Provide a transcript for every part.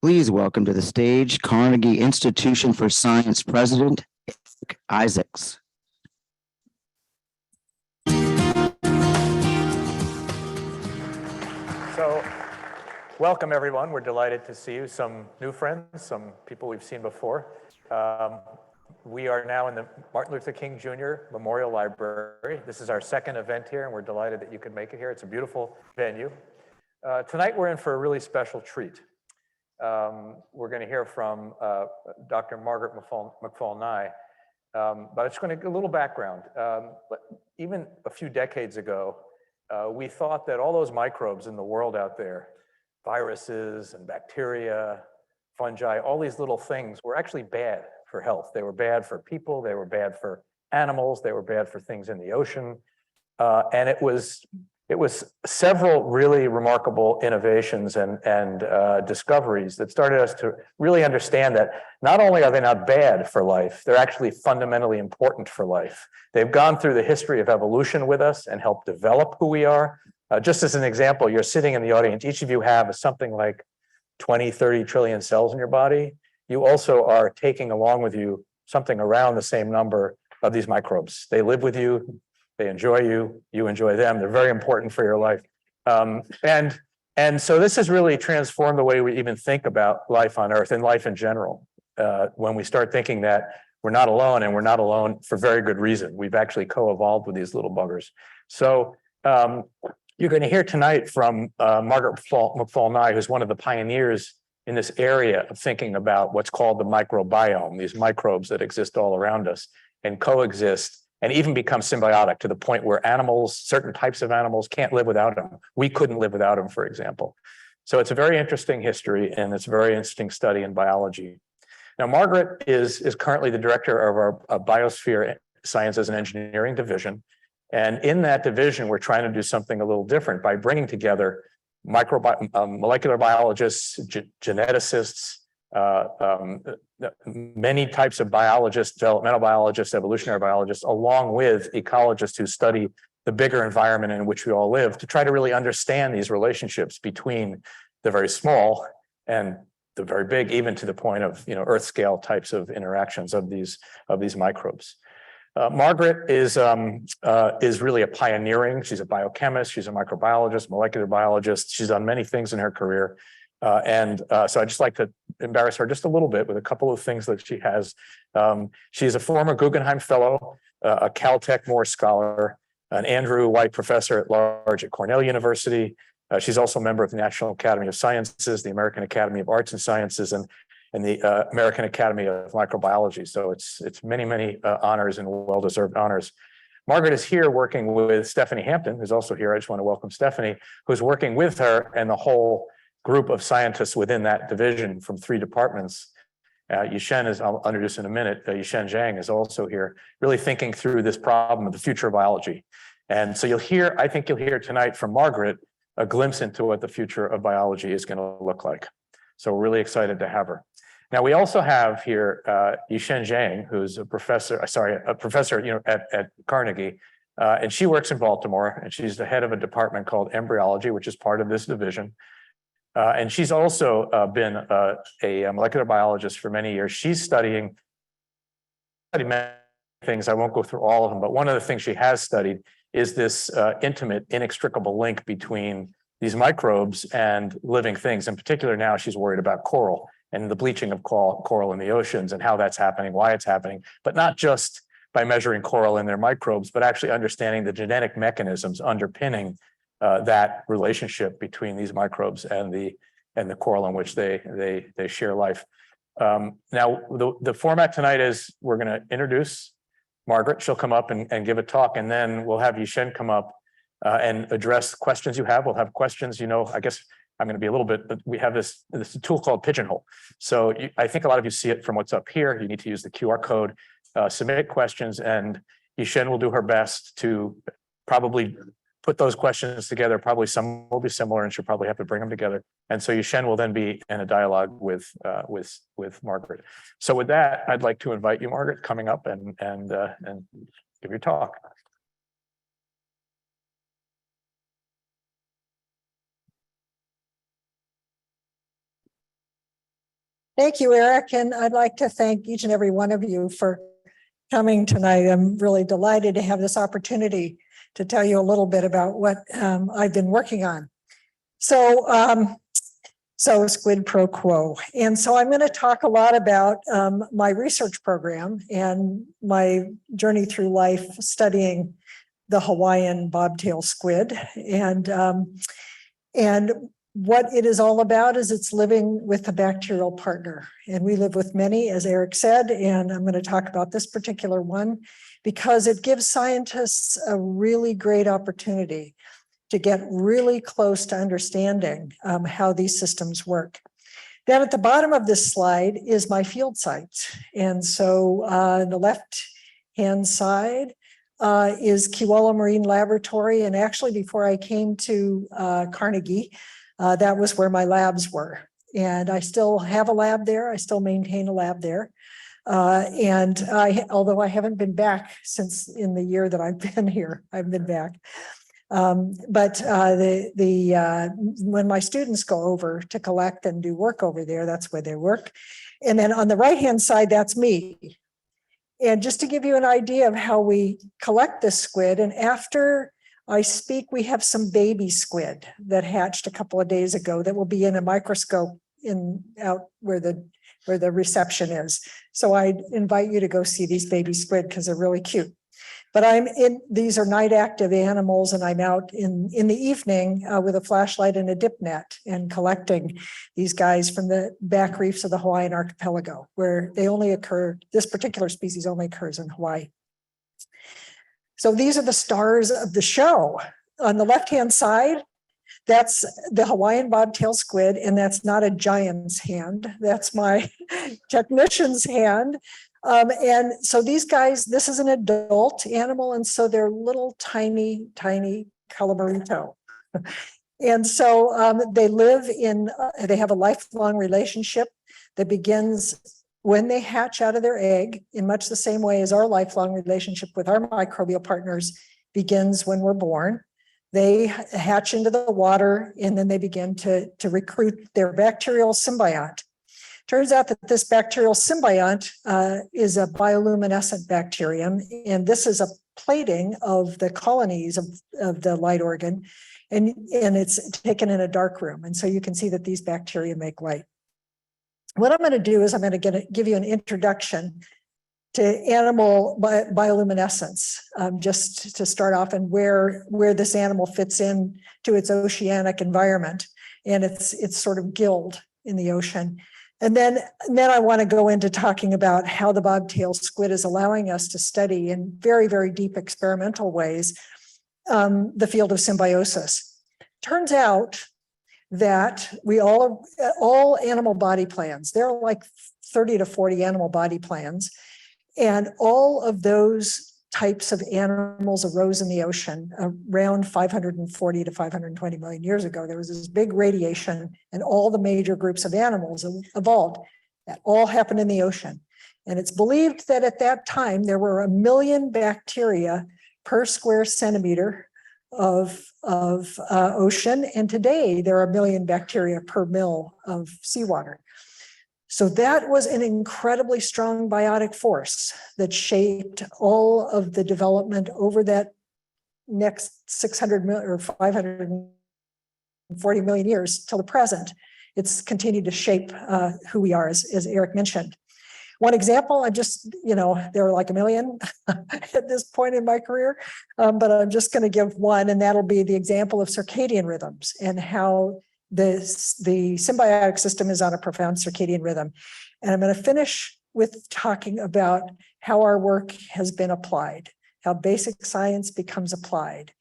Please welcome to the stage Carnegie Institution for Science President, Eric Isaacs. So, welcome everyone. We're delighted to see you. Some new friends, some people we've seen before. We are now in the Martin Luther King Jr. Memorial Library. This is our second event here, and we're delighted that you could make it here. It's a beautiful venue. Tonight we're in for a really special treat. We're going to hear from Dr. Margaret McFall-Nye, but I'm just going to give a little background. Even a few decades ago, we thought that all those microbes in the world out there, viruses and bacteria, fungi, all these little things were actually bad for health. They were bad for people, they were bad for animals, they were bad for things in the ocean. And it was several really remarkable innovations and discoveries that started us to really understand that not only are they not bad for life, they're actually fundamentally important for life. They've gone through the history of evolution with us and helped develop who we are. Just as an example, you're sitting in the audience, each of you have something like 20, 30 trillion cells in your body. You also are taking along with you something around the same number of these microbes. They live with you. They enjoy you, you enjoy them. They're very important for your life. And so this has really transformed the way we even think about life on Earth and life in general. When we start thinking that we're not alone, and we're not alone for very good reason. We've actually co-evolved with these little buggers. So you're going to hear tonight from Margaret McFall-Nye, who's one of the pioneers in this area of thinking about what's called the microbiome, these microbes that exist all around us and coexist and even become symbiotic to the point where animals, certain types of animals, can't live without them. We couldn't live without them, for example. So it's a very interesting history, and it's a very interesting study in biology. Now, Margaret is currently the director of our Biosphere Sciences and Engineering division. And in that division, we're trying to do something a little different by bringing together molecular biologists, geneticists, many types of biologists, developmental biologists, evolutionary biologists, along with ecologists who study the bigger environment in which we all live, to try to really understand these relationships between the very small and the very big, even to the point of Earth scale types of interactions of these microbes. Margaret is really a pioneering. She's a biochemist. She's a microbiologist, molecular biologist. She's done many things in her career. So I'd just like to embarrass her just a little bit with a couple of things that she has. She's a former Guggenheim Fellow, a Caltech Moore Scholar, an Andrew White Professor at Large at Cornell University. She's also a member of the National Academy of Sciences, the American Academy of Arts and Sciences, and the American Academy of Microbiology. So it's many, many honors and well-deserved honors. Margaret is here working with Stephanie Hampton, who's also here. I just want to welcome Stephanie, who's working with her and the whole group of scientists within that division from 3 departments. Yishen is, I'll introduce in a minute, Yishen Zhang is also here, really thinking through this problem of the future of biology. And so I think you'll hear tonight from Margaret a glimpse into what the future of biology is going to look like. So we're really excited to have her. Now, we also have here Yishen Zhang, who's a professor at Carnegie, and she works in Baltimore, and she's the head of a department called embryology, which is part of this division. And she's also been a molecular biologist for many years. She's studied many things. I won't go through all of them, but one of the things she has studied is this intimate, inextricable link between these microbes and living things. In particular, now she's worried about coral and the bleaching of coral in the oceans and how that's happening, why it's happening, but not just by measuring coral and their microbes, but actually understanding the genetic mechanisms underpinning that relationship between these microbes and the coral in which they share life. Now, the format tonight is we're going to introduce Margaret. She'll come up and give a talk, and then we'll have Yishen come up and address questions you have. We'll have questions, I guess I'm going to be a little bit, but we have this tool called Pigeonhole. So I think a lot of you see it from what's up here. You need to use the QR code, submit questions, and Yishen will do her best to probably put those questions together. Probably some will be similar, and she'll probably have to bring them together. And so Yishen will then be in a dialogue with Margaret. So with that, I'd like to invite you, Margaret, coming up and give your talk. Thank you, Eric. And I'd like to thank each and every one of you for coming tonight. I'm really delighted to have this opportunity to tell you a little bit about what I've been working on. So Squid Pro Quo. And so I'm going to talk a lot about my research program and my journey through life studying the Hawaiian bobtail squid. And what it is all about is it's living with a bacterial partner. And we live with many, as Eric said, and I'm going to talk about this particular one because it gives scientists a really great opportunity to get really close to understanding how these systems work. Down at the bottom of this slide is my field sites. And so the left-hand side is Kewalo Marine Laboratory. And actually, before I came to Carnegie, that was where my labs were. And I still have a lab there. I still maintain a lab there. Although I haven't been back since in the year that I've been here, I've been back. When my students go over to collect and do work over there, that's where they work. And then on the right-hand side, that's me. And just to give you an idea of how we collect this squid, and after I speak, we have some baby squid that hatched a couple of days ago that will be in a microscope out where the reception is. So I invite you to go see these baby squid because they're really cute. But these are night active animals, and I'm out in the evening with a flashlight and a dip net and collecting these guys from the back reefs of the Hawaiian archipelago, where they only occur, this particular species only occurs in Hawaii. So these are the stars of the show. On the left-hand side, that's the Hawaiian bobtail squid, and that's not a giant's hand. That's my technician's hand. And so these guys, this is an adult animal, and so they're little tiny calamarito. And so they they have a lifelong relationship that begins when they hatch out of their egg, in much the same way as our lifelong relationship with our microbial partners begins when we're born. They hatch into the water, and then they begin to recruit their bacterial symbiont. Turns out that this bacterial symbiont is a bioluminescent bacterium, and this is a plating of the colonies of the light organ, and it's taken in a dark room. And so you can see that these bacteria make light. What I'm going to do is I'm going to give you an introduction to animal bioluminescence, just to start off, and where this animal fits in to its oceanic environment and its sort of guild in the ocean. And then I want to go into talking about how the bobtail squid is allowing us to study in very, very deep experimental ways the field of symbiosis. Turns out that we all animal body plans, there are like 30 to 40 animal body plans, and all of those types of animals arose in the ocean around 540 to 520 million years ago. There was this big radiation, and all the major groups of animals evolved. That all happened in the ocean. And it's believed that at that time, there were 1 million bacteria per square centimeter of ocean. And today, there are 1 million bacteria per mil of seawater. So that was an incredibly strong biotic force that shaped all of the development over that next 600 million or 540 million years till the present. It's continued to shape who we are, as Eric mentioned. One example, there are like 1 million at this point in my career, but I'm just going to give one, and that'll be the example of circadian rhythms and how the symbiotic system is on a profound circadian rhythm. And I'm going to finish with talking about how our work has been applied, how basic science becomes applied.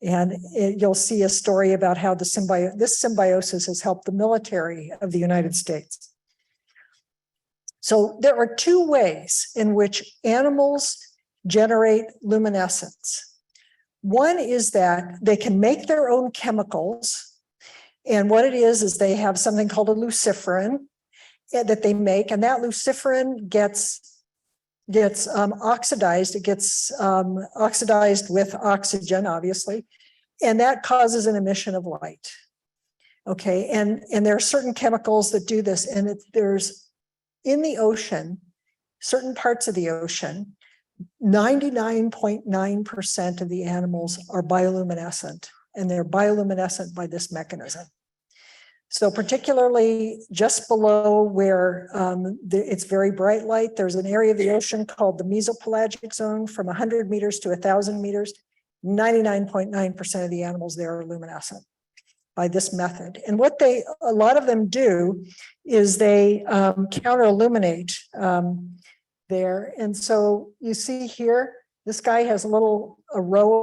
And you'll see a story about how this symbiosis has helped the military of the United States. So there are two ways in which animals generate luminescence. One is that they can make their own chemicals. And what it is they have something called a luciferin that they make, and that luciferin gets oxidized. It gets oxidized with oxygen, obviously, and that causes an emission of light. Okay, and there are certain chemicals that do this, and there's in the ocean, certain parts of the ocean, 99.9% of the animals are bioluminescent, and they're bioluminescent by this mechanism. So particularly just below where it's very bright light, there's an area of the ocean called the mesopelagic zone from 100 meters to 1,000 meters. 99.9% of the animals there are luminescent by this method. And what a lot of them do is they counter-illuminate there. And so you see here, this guy has a row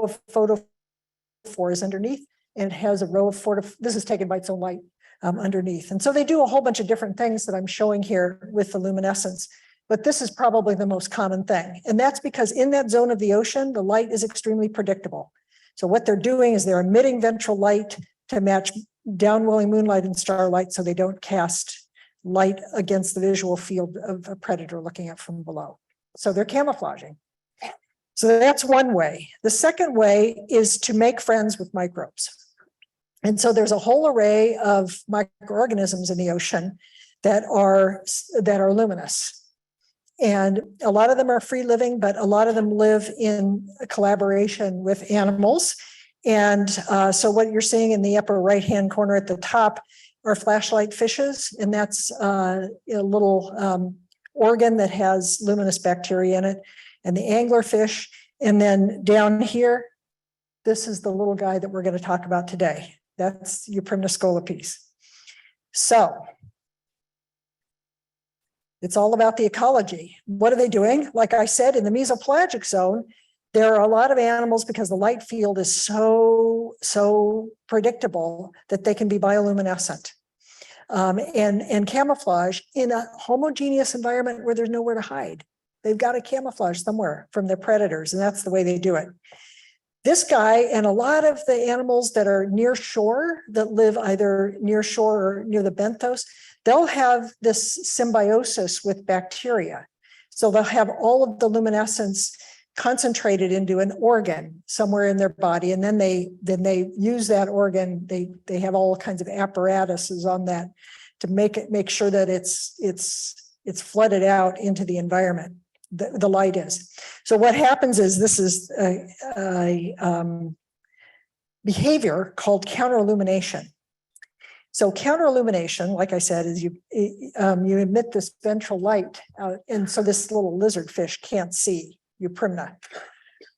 of photophores underneath, and it has a row of this is taken by its own light underneath. And so they do a whole bunch of different things that I'm showing here with the luminescence, but this is probably the most common thing. And that's because in that zone of the ocean, the light is extremely predictable. So what they're doing is they're emitting ventral light to match downwelling moonlight and starlight so they don't cast light against the visual field of a predator looking at from below. So they're camouflaging. So that's one way. The second way is to make friends with microbes. And so there's a whole array of microorganisms in the ocean that are luminous. And a lot of them are free living, but a lot of them live in a collaboration with animals. And so what you're seeing in the upper right-hand corner at the top are flashlight fishes. And that's a little organ that has luminous bacteria in it, and the anglerfish. And then down here, this is the little guy that we're going to talk about today. That's Euprymna scolopes. So it's all about the ecology. What are they doing? Like I said, in the mesopelagic zone, there are a lot of animals because the light field is so predictable that they can be bioluminescent and camouflage in a homogeneous environment where there's nowhere to hide. They've got to camouflage somewhere from their predators, and that's the way they do it. This guy and a lot of the animals that are near shore, that live either near shore or near the benthos, they'll have this symbiosis with bacteria. So they'll have all of the luminescence concentrated into an organ somewhere in their body, and then they use that organ. They have all kinds of apparatuses on that to make sure that it's flooded out into the environment. The light is. So what happens is this is a behavior called counter-illumination. So counter-illumination, like I said, is you emit this ventral light out, and so this little lizard fish can't see Euprymna.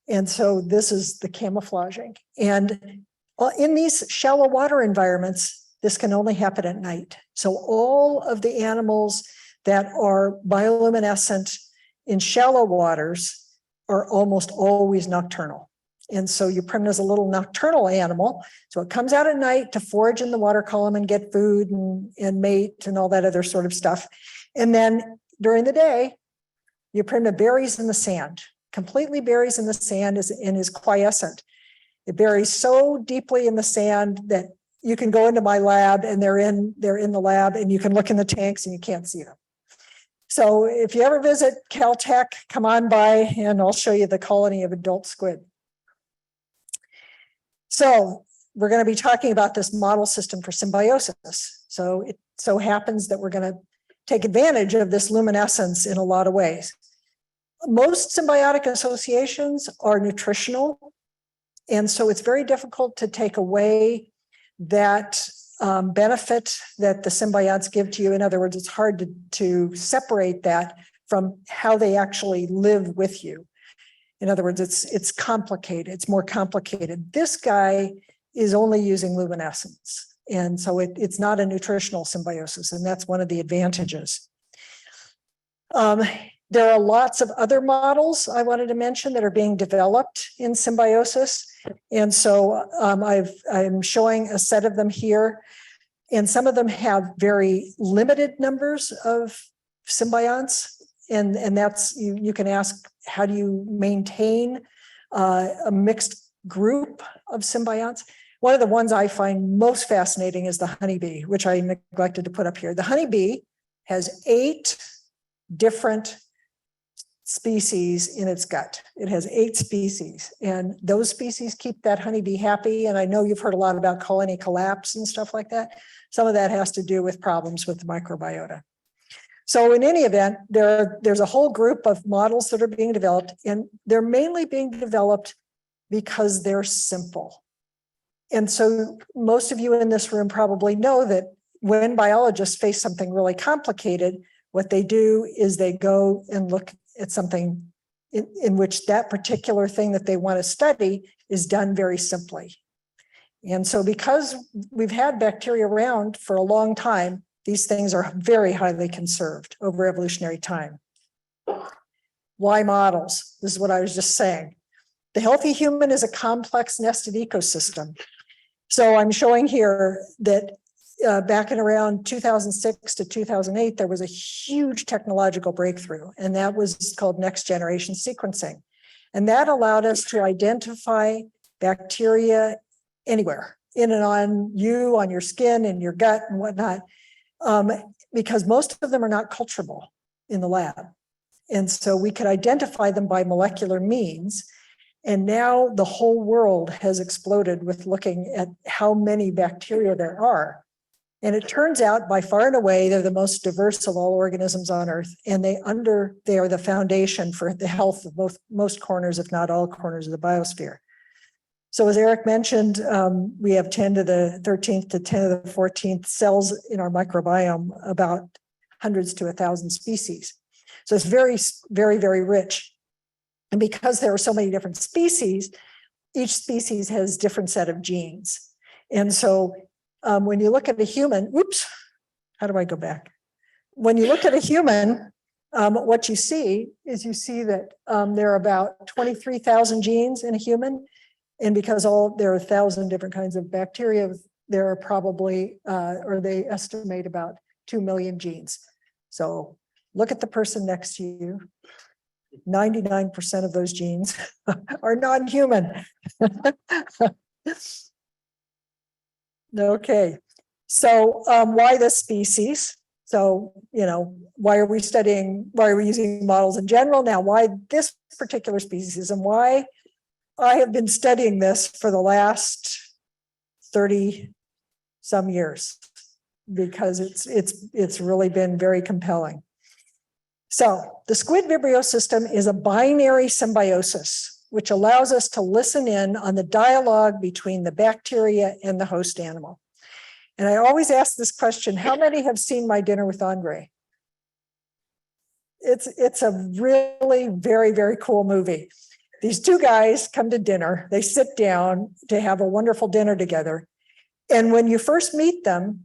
And so this is the camouflaging. And in these shallow water environments, this can only happen at night. So all of the animals that are bioluminescent in shallow waters are almost always nocturnal. And so Euprymna is a little nocturnal animal. So it comes out at night to forage in the water column and get food and mate and all that other sort of stuff. And then during the day, Euprymna buries in the sand, completely buries in the sand and is quiescent. It buries so deeply in the sand that you can go into my lab and they're in the lab and you can look in the tanks and you can't see them. So if you ever visit Caltech, come on by and I'll show you the colony of adult squid. So we're going to be talking about this model system for symbiosis. So it so happens that we're going to take advantage of this luminescence in a lot of ways. Most symbiotic associations are nutritional. And so it's very difficult to take away that benefit that the symbionts give to you. In other words, it's hard to separate that from how they actually live with you. In other words, it's complicated. It's more complicated. This guy is only using luminescence. And so it's not a nutritional symbiosis. And that's one of the advantages. There are lots of other models I wanted to mention that are being developed in symbiosis. And so I'm showing a set of them here. And some of them have very limited numbers of symbionts. And that's, you can ask, how do you maintain a mixed group of symbionts? One of the ones I find most fascinating is the honeybee, which I neglected to put up here. The honeybee has 8 different species in its gut. It has 8 species, and those species keep that honeybee happy. And I know you've heard a lot about colony collapse and stuff like that. Some of that has to do with problems with the microbiota. So in any event, there's a whole group of models that are being developed, and they're mainly being developed because they're simple. And so most of you in this room probably know that when biologists face something really complicated, what they do is they go and look at something in which that particular thing that they want to study is done very simply. And so because we've had bacteria around for a long time, these things are very highly conserved over evolutionary time. Why models? This is what I was just saying. The healthy human is a complex nested ecosystem. So I'm showing here that back in around 2006 to 2008, there was a huge technological breakthrough, and that was called next generation sequencing. And that allowed us to identify bacteria anywhere, in and on you, on your skin, in your gut and whatnot, because most of them are not culturable in the lab. And so we could identify them by molecular means. And now the whole world has exploded with looking at how many bacteria there are. And it turns out by far and away, they're the most diverse of all organisms on Earth. And they are the foundation for the health of most corners, if not all corners of the biosphere. So as Eric mentioned, we have 10 to the 13th to 10 to the 14th cells in our microbiome, about hundreds to 1,000 species. So it's very, very, very rich. And because there are so many different species, each species has a different set of genes. And so when you look at a human, how do I go back? When you look at a human, what you see that there are about 23,000 genes in a human. And because there are 1,000 different kinds of bacteria, there are probably, or they estimate about 2 million genes. So look at the person next to you. 99% of those genes are non-human. Okay, so why this species? So, why are we using models in general? Now, why this particular species, and why I have been studying this for the last 30 some years, because it's really been very compelling. So the squid Vibrio system is a binary symbiosis, which allows us to listen in on the dialogue between the bacteria and the host animal. And I always ask this question, how many have seen My Dinner with Andre? It's a really very, very cool movie. These two guys come to dinner, they sit down to have a wonderful dinner together. And when you first meet them,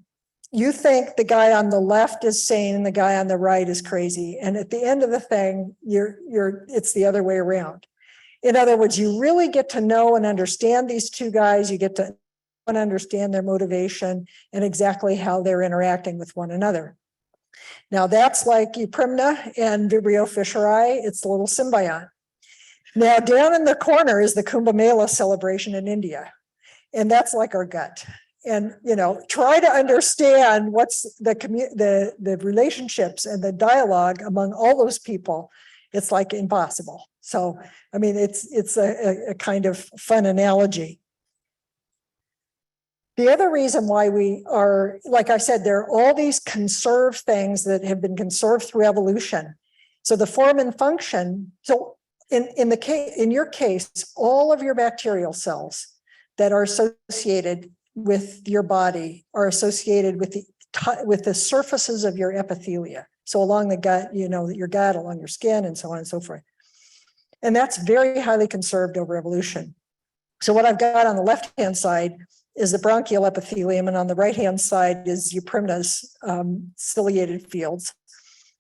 you think the guy on the left is sane and the guy on the right is crazy. And at the end of the thing, it's the other way around. In other words, you really get to know and understand these two guys. You get to understand their motivation and exactly how they're interacting with one another. Now that's like Euprymna and Vibrio fischeri. It's a little symbiont. Now down in the corner is the Kumbh Mela celebration in India. And that's like our gut. And, try to understand what's the relationships and the dialogue among all those people. It's like impossible. So, I mean, it's a kind of fun analogy. The other reason why we are, like I said, there are all these conserved things that have been conserved through evolution. So the form and function, so in your case, all of your bacterial cells that are associated with your body are associated with the surfaces of your epithelia. So along the gut, your gut, along your skin, and so on and so forth. And that's very highly conserved over evolution. So what I've got on the left-hand side is the bronchial epithelium, and on the right-hand side is Euprymna's ciliated fields.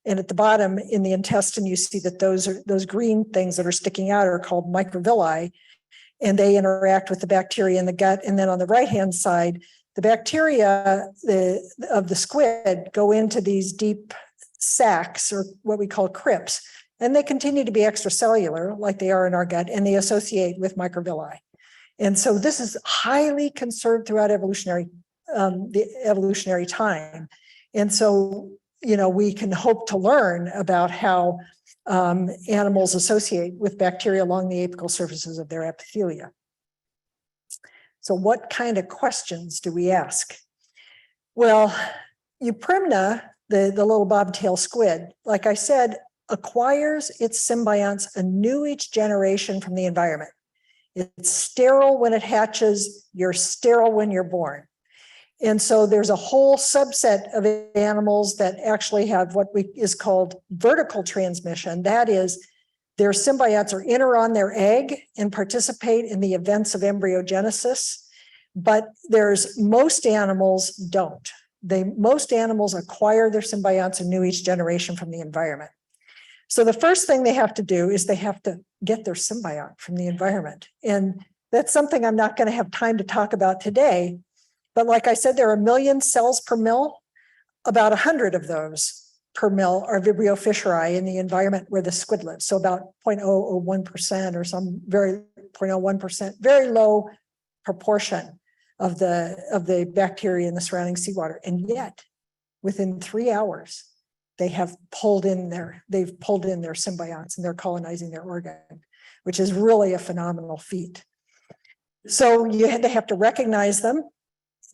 And at the bottom in the intestine, you see that those green things that are sticking out are called microvilli, and they interact with the bacteria in the gut. And then on the right-hand side, the bacteria of the squid go into these deep sacs, or what we call crypts, and they continue to be extracellular like they are in our gut, and they associate with microvilli. And so this is highly conserved throughout the evolutionary time. And so, we can hope to learn about how animals associate with bacteria along the apical surfaces of their epithelia. So what kind of questions do we ask? Well, Euprymna, the little bobtail squid, like I said, acquires its symbionts anew each generation from the environment. It's sterile when it hatches, you're sterile when you're born. And so there's a whole subset of animals that actually have what is called vertical transmission. That is, their symbionts are in or on their egg and participate in the events of embryogenesis. But most animals don't. Most animals acquire their symbionts anew each generation from the environment. So the first thing they have to do is they have to get their symbiont from the environment. And that's something I'm not going to have time to talk about today. But like I said, there are 1 million cells per mil. About 100 of those per mil are Vibrio fischeri in the environment where the squid lives. So about 0.001% or some very 0.01%, very low proportion of the bacteria in the surrounding seawater. And yet within 3 hours, they've pulled in their symbionts and they're colonizing their organ, which is really a phenomenal feat. So they have to recognize them.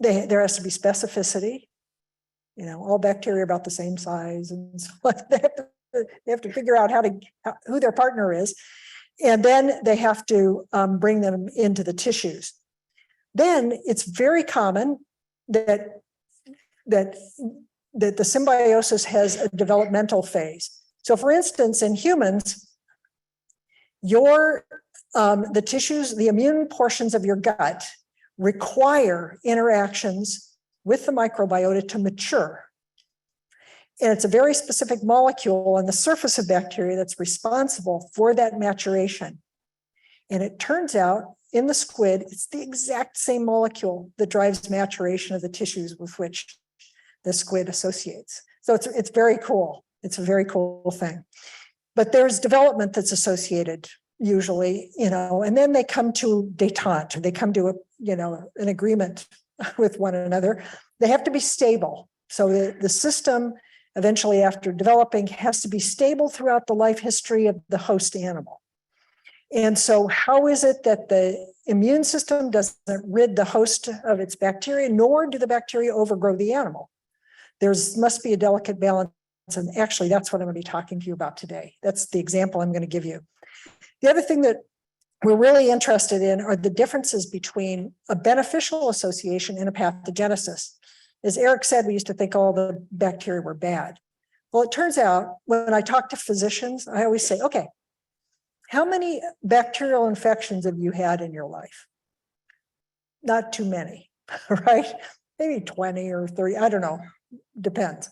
There has to be specificity. You know, all bacteria are about the same size, and so they have to figure out who their partner is, and then they have to bring them into the tissues. Then it's very common that the symbiosis has a developmental phase. So, for instance, in humans, the tissues, the immune portions of your gut require interactions with the microbiota to mature. And it's a very specific molecule on the surface of bacteria that's responsible for that maturation. And it turns out in the squid, it's the exact same molecule that drives maturation of the tissues with which the squid associates. So it's very cool. It's a very cool thing. But there's development that's associated usually, and then they come to détente. They come to an agreement with one another. They have to be stable. So the system eventually after developing has to be stable throughout the life history of the host animal. And so how is it that the immune system doesn't rid the host of its bacteria, nor do the bacteria overgrow the animal? Must be a delicate balance. And actually, that's what I'm going to be talking to you about today. That's the example I'm going to give you. The other thing that we're really interested in are the differences between a beneficial association and a pathogenesis. As Eric said, we used to think all the bacteria were bad. Well, it turns out when I talk to physicians, I always say, okay, how many bacterial infections have you had in your life? Not too many, right? Maybe 20 or 30, I don't know, depends.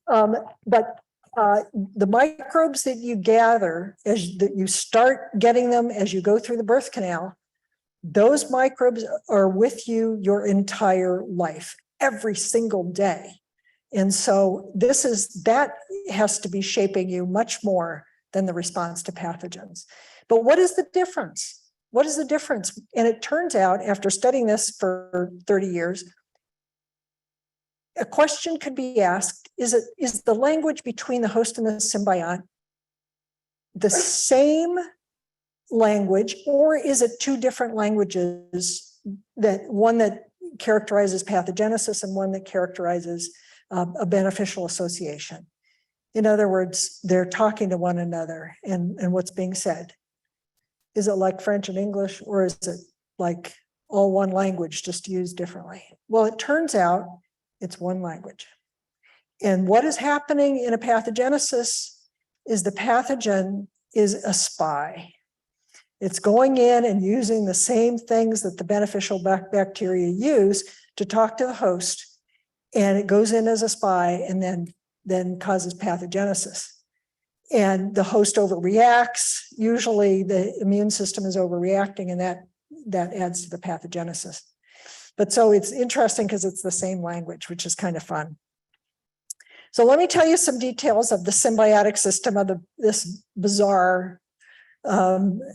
But the microbes that you gather that you start getting them as you go through the birth canal, those microbes are with you your entire life, every single day. And so that has to be shaping you much more than the response to pathogens. But what is the difference? What is the difference? And it turns out, after studying this for 30 years, a question could be asked, is the language between the host and the symbiont the same language, or is it two different languages, one that characterizes pathogenesis and one that characterizes a beneficial association? In other words, they're talking to one another and what's being said. Is it like French and English, or is it like all one language just used differently? Well, it turns out it's one language. And what is happening in a pathogenesis is the pathogen is a spy. It's going in and using the same things that the beneficial bacteria use to talk to the host, and it goes in as a spy and then causes pathogenesis. And the host overreacts. Usually the immune system is overreacting, and that adds to the pathogenesis. But so it's interesting because it's the same language, which is kind of fun. So let me tell you some details of the symbiotic system of this bizarre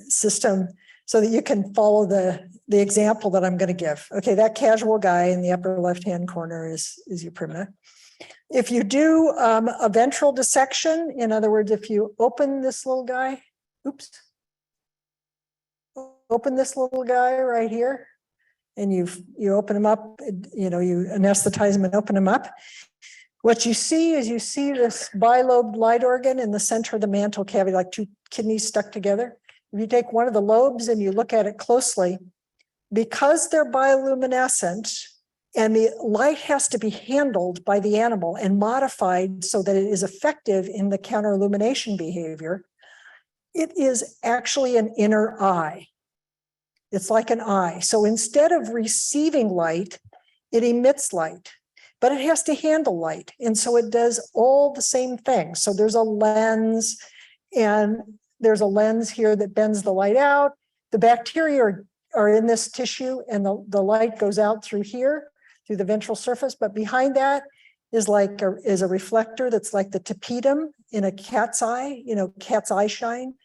system so that you can follow the example that I'm going to give. Okay, that casual guy in the upper left-hand corner is your primate. If you do a ventral dissection, in other words, if you open this little guy, open this little guy right here, and you open him up, you anesthetize him and open him up. What you see is this bilobed light organ in the center of the mantle cavity, like two kidneys stuck together. If you take one of the lobes and you look at it closely, because they're bioluminescent and the light has to be handled by the animal and modified so that it is effective in the counter-illumination behavior, it is actually an inner eye. It's like an eye. So instead of receiving light, it emits light, but it has to handle light. And so it does all the same things. So there's a lens, and there's a lens here that bends the light out. The bacteria are in this tissue, and the light goes out through here, through the ventral surface. But behind that is a reflector that's like the tapetum in a cat's eye, cat's eye shine,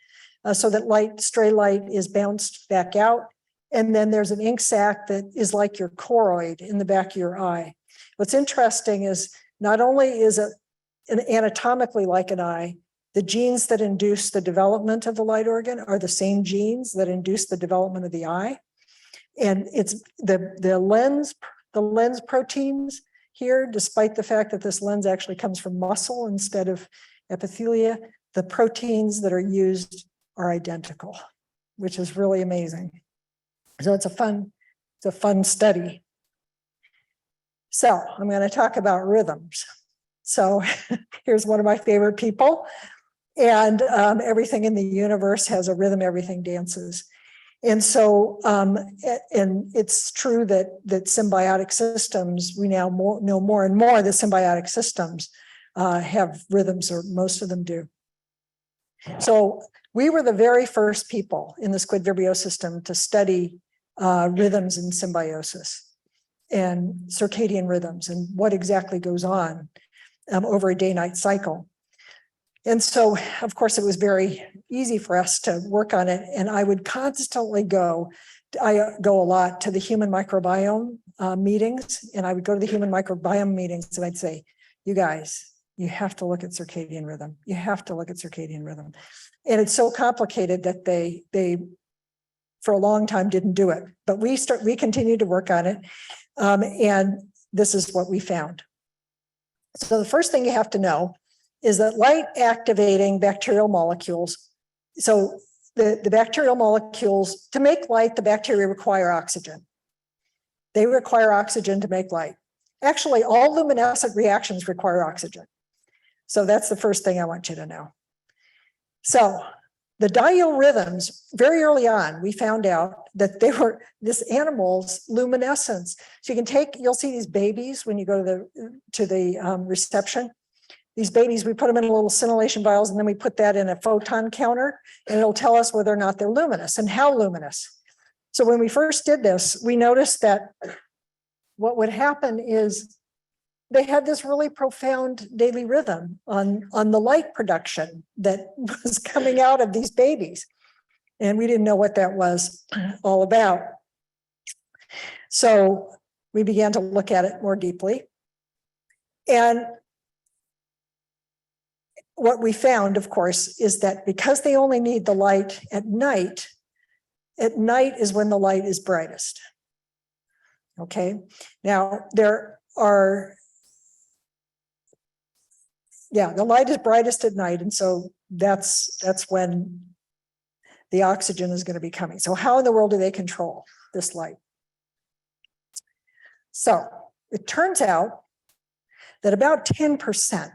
so that stray light is bounced back out. And then there's an ink sac that is like your choroid in the back of your eye. What's interesting is not only is it anatomically like an eye, the genes that induce the development of the light organ are the same genes that induce the development of the eye. And it's the lens proteins here, despite the fact that this lens actually comes from muscle instead of epithelia, the proteins that are used are identical, which is really amazing. So it's a fun study. So I'm going to talk about rhythms. So here's one of my favorite people. And everything in the universe has a rhythm, everything dances. And so, and it's true that symbiotic systems, we now know more and more that symbiotic systems have rhythms, or most of them do. So we were the very first people in the squid Vibrio system to study rhythms in symbiosis and circadian rhythms and what exactly goes on over a day-night cycle. And so, of course, it was very easy for us to work on it. And I would constantly go a lot to the human microbiome meetings. And I would go to the human microbiome meetings and I'd say, you guys, you have to look at circadian rhythm. You have to look at circadian rhythm. And it's so complicated that they for a long time didn't do it. But we continued to work on it. And this is what we found. So the first thing you have to know is that light activating bacterial molecules. So the bacterial molecules, to make light, the bacteria require oxygen. They require oxygen to make light. Actually, all luminescent reactions require oxygen. So that's the first thing I want you to know. So the diorhythms, very early on, we found out that they were this animal's luminescence. So you'll see these babies when you go to the reception. These babies, we put them in little scintillation vials, and then we put that in a photon counter, and it'll tell us whether or not they're luminous and how luminous. So when we first did this, we noticed that what would happen is they had this really profound daily rhythm on the light production that was coming out of these babies. And we didn't know what that was all about. So we began to look at it more deeply. And what we found, of course, is that because they only need the light at night is when the light is brightest. Okay. Now the light is brightest at night. And so that's when the oxygen is going to be coming. So how in the world do they control this light? So it turns out that about 10%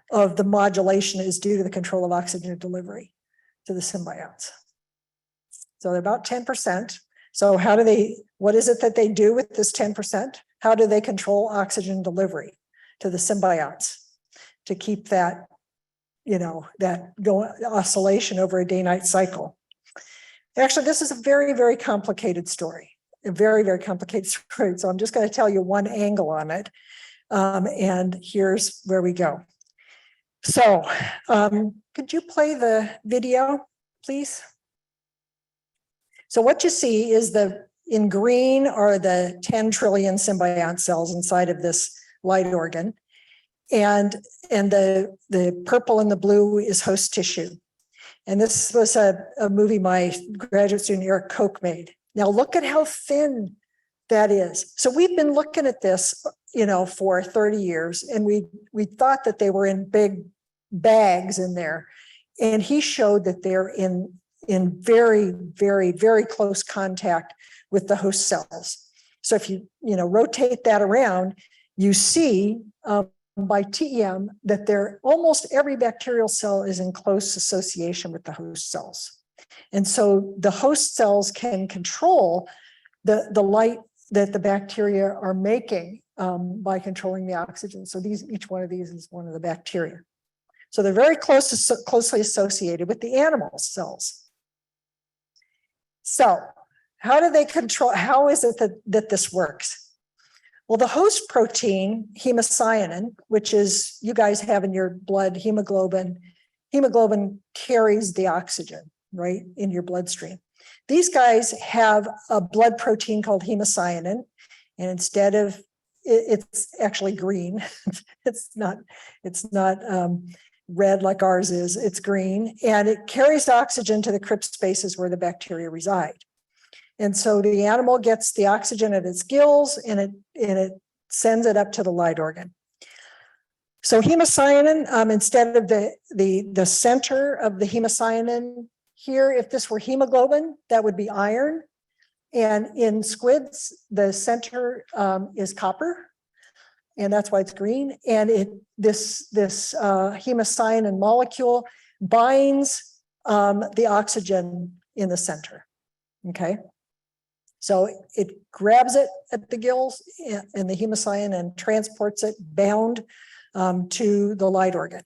of the modulation is due to the control of oxygen delivery to the symbionts. So they're about 10%. So what is it that they do with this 10%? How do they control oxygen delivery to the symbionts to keep that, oscillation over a day-night cycle? Actually, this is a very, very complicated story, a very, very complicated story. So I'm just going to tell you one angle on it. And here's where we go. So could you play the video, please? So what you see is in green are the 10 trillion symbiont cells inside of this light organ. And the purple and the blue is host tissue. And this was a movie my graduate student Eric Koch made. Now look at how thin that is. So we've been looking at this for 30 years. And we thought that they were in big bags in there. And he showed that they're in very, very, very close contact with the host cells. So if you rotate that around, you see by TEM that almost every bacterial cell is in close association with the host cells. And so the host cells can control the light that the bacteria are making by controlling the oxygen. So each one of these is one of the bacteria. So they're very closely associated with the animal cells. So how do they control? How is it that this works? Well, the host protein, hemocyanin, which is, you guys have in your blood hemoglobin carries the oxygen, right, in your bloodstream. These guys have a blood protein called hemocyanin, and instead of, it's actually green. it's not red like ours is, it's green, and it carries oxygen to the crypt spaces where the bacteria reside. And so the animal gets the oxygen at its gills, and it sends it up to the light organ. So hemocyanin, instead of the center of the hemocyanin here, if this were hemoglobin, that would be iron. And in squids, the center is copper, and that's why it's green. And this hemocyanin molecule binds the oxygen in the center. Okay. So it grabs it at the gills and the hemocyanin and transports it bound to the light organ.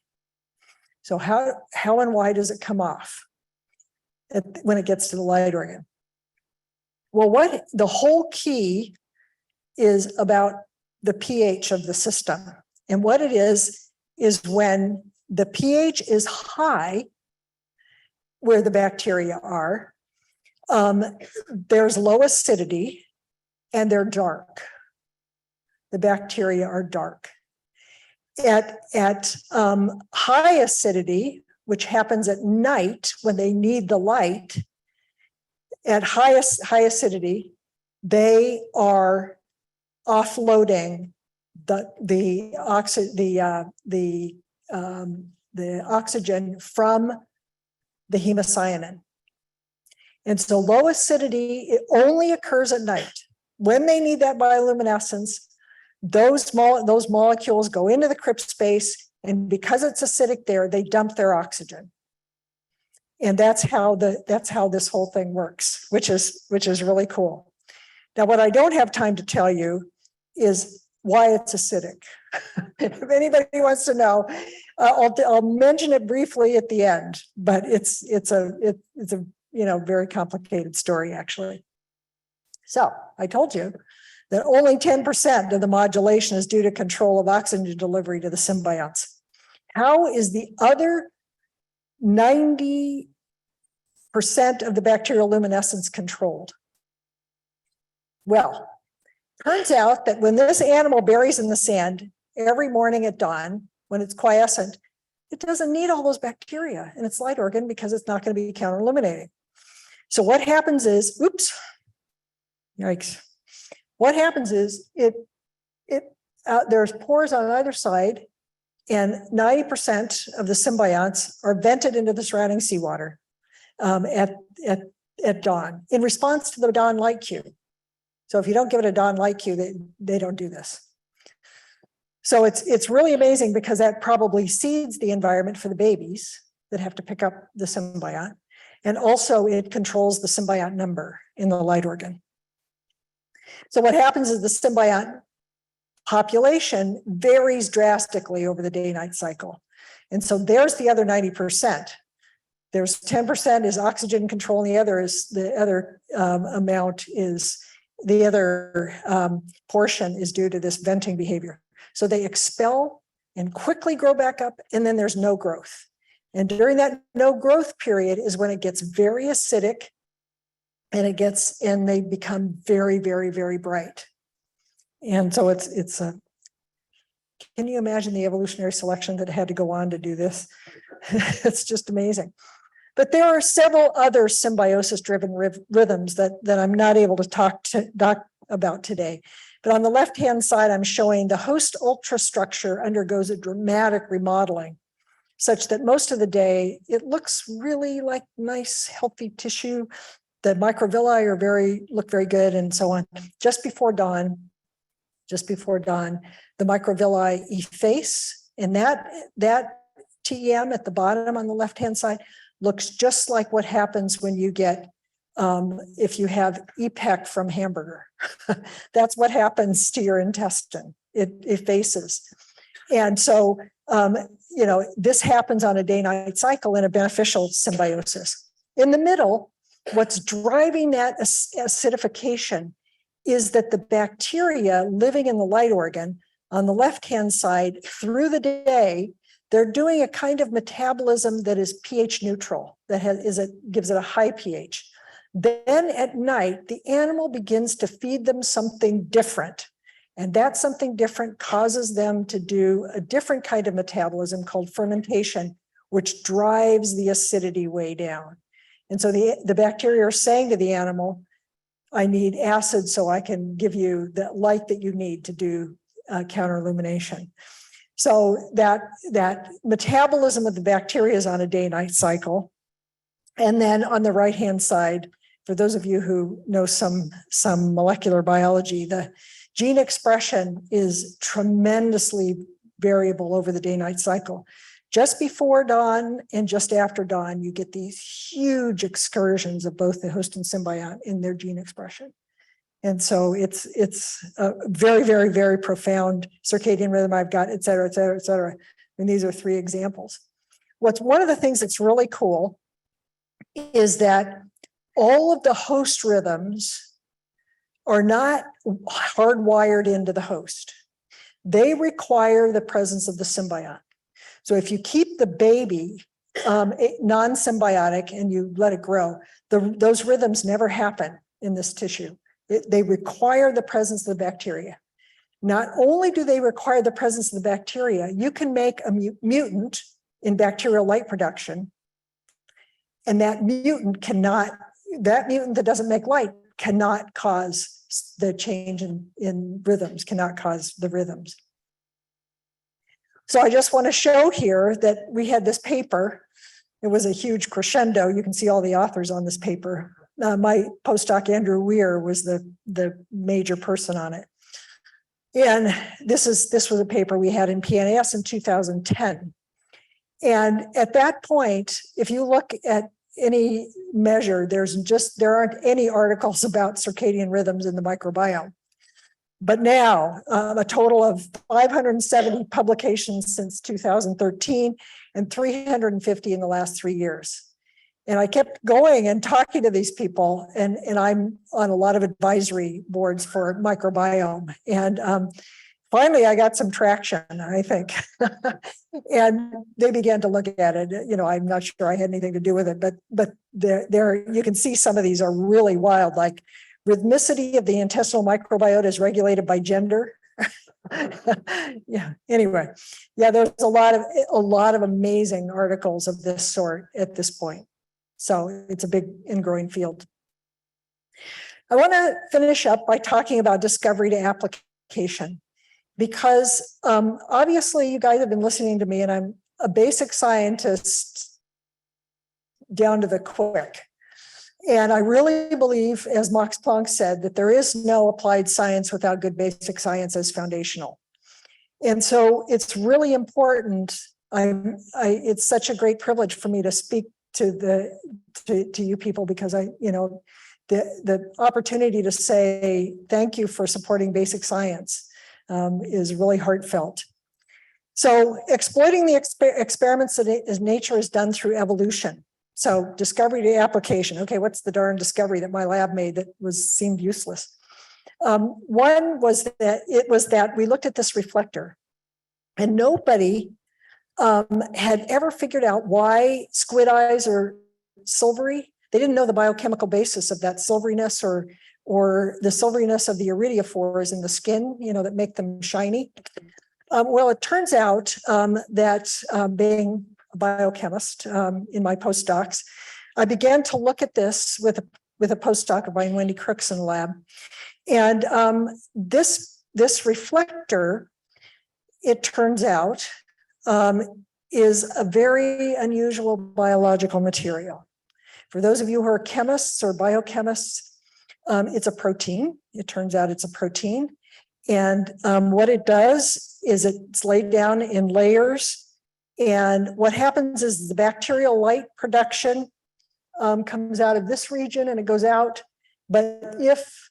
So how and why does it come off when it gets to the light organ? Well, the whole key is about the pH of the system. And what it is when the pH is high, where the bacteria are, there's low acidity and they're dark. The bacteria are dark. At high acidity, which happens at night when they need the light, at high acidity, they are offloading the oxygen from the hemocyanin. And so low acidity, it only occurs at night. When they need that bioluminescence, those molecules go into the crypt space, and because it's acidic there, they dump their oxygen. And that's how this whole thing works, which is really cool. Now, what I don't have time to tell you is why it's acidic. If anybody wants to know, I'll mention it briefly at the end, but it's a very complicated story, actually. So I told you that only 10% of the modulation is due to control of oxygen delivery to the symbionts. How is the other 90% of the bacterial luminescence controlled? Well, turns out that when this animal buries in the sand every morning at dawn, when it's quiescent, it doesn't need all those bacteria in its light organ because it's not going to be counter-illuminating. So what happens is, oops, yikes. What happens is there's pores on either side, and 90% of the symbionts are vented into the surrounding seawater at dawn in response to the dawn light cue. So if you don't give it a dawn light cue, they don't do this. So it's really amazing because that probably seeds the environment for the babies that have to pick up the symbiont. And also it controls the symbiont number in the light organ. So what happens is the symbiont population varies drastically over the day-night cycle. And so there's the other 90%. There's 10% is oxygen control, and the other portion is due to this venting behavior. So they expel and quickly grow back up, and then there's no growth. And during that no growth period is when it gets very acidic, and they become very, very, very bright. And so can you imagine the evolutionary selection that had to go on to do this? It's just amazing. But there are several other symbiosis-driven rhythms that I'm not able to talk about today. But on the left-hand side, I'm showing the host ultrastructure undergoes a dramatic remodeling, such that most of the day, it looks really like nice, healthy tissue. The microvilli look very good and so on. Just before dawn, the microvilli efface, and that TEM at the bottom on the left-hand side looks just like what happens when you get, if you have EPEC from hamburger. That's what happens to your intestine. It effaces. And so, this happens on a day-night cycle in a beneficial symbiosis. In the middle, what's driving that acidification is that the bacteria living in the light organ on the left-hand side through the day, they're doing a kind of metabolism that is pH neutral, that gives it a high pH. Then at night, the animal begins to feed them something different. And that something different causes them to do a different kind of metabolism called fermentation, which drives the acidity way down. And so the bacteria are saying to the animal, I need acid so I can give you the light that you need to do counter illumination. So that metabolism of the bacteria is on a day-night cycle. And then on the right-hand side, for those of you who know some molecular biology, the gene expression is tremendously variable over the day-night cycle. Just before dawn and just after dawn, you get these huge excursions of both the host and symbiont in their gene expression. And so it's a very, very, very profound circadian rhythm I've got, et cetera, et cetera, et cetera. And these are 3 examples. One of the things that's really cool is that all of the host rhythms are not hardwired into the host. They require the presence of the symbiont. So if you keep the baby non-symbiotic and you let it grow, those rhythms never happen in this tissue. They require the presence of the bacteria. Not only do they require the presence of the bacteria, you can make a mutant in bacterial light production, and that mutant that doesn't make light cannot cause the change in rhythms, cannot cause the rhythms. So I just want to show here that we had this paper. It was a huge crescendo. You can see all the authors on this paper. My postdoc, Andrew Weir, was the major person on it. And this was a paper we had in PNAS in 2010. And at that point, if you look at any measure, there aren't any articles about circadian rhythms in the microbiome. But now, a total of 570 publications since 2013 and 350 in the last 3 years. And I kept going and talking to these people, and I'm on a lot of advisory boards for microbiome. And finally, I got some traction, I think. And they began to look at it. I'm not sure I had anything to do with it, but there you can see some of these are really wild, like rhythmicity of the intestinal microbiota is regulated by gender. Yeah. Anyway, yeah, there's a lot of amazing articles of this sort at this point. So it's a big and growing field. I want to finish up by talking about discovery to application, because obviously you guys have been listening to me, and I'm a basic scientist down to the quick. And I really believe, as Max Planck said, that there is no applied science without good basic science as foundational. And so it's really important. It's such a great privilege for me to speak to you people, because the opportunity to say thank you for supporting basic science is really heartfelt. So exploiting the experiments that nature has done through evolution. So discovery to application. Okay, what's the darn discovery that my lab made that seemed useless? One was that we looked at this reflector, and nobody had ever figured out why squid eyes are silvery. They didn't know the biochemical basis of that silveriness or the silveriness of the iridophores in the skin, that make them shiny. Well, it turns out that being a biochemist in my postdocs, I began to look at this with a postdoc of mine, Wendy Crooks, in the lab. And this this reflector, it turns out, is a very unusual biological material. For those of you who are chemists or biochemists, it's a protein. It turns out it's a protein. And what it does is it's laid down in layers. And what happens is the bacterial light production comes out of this region and it goes out. But if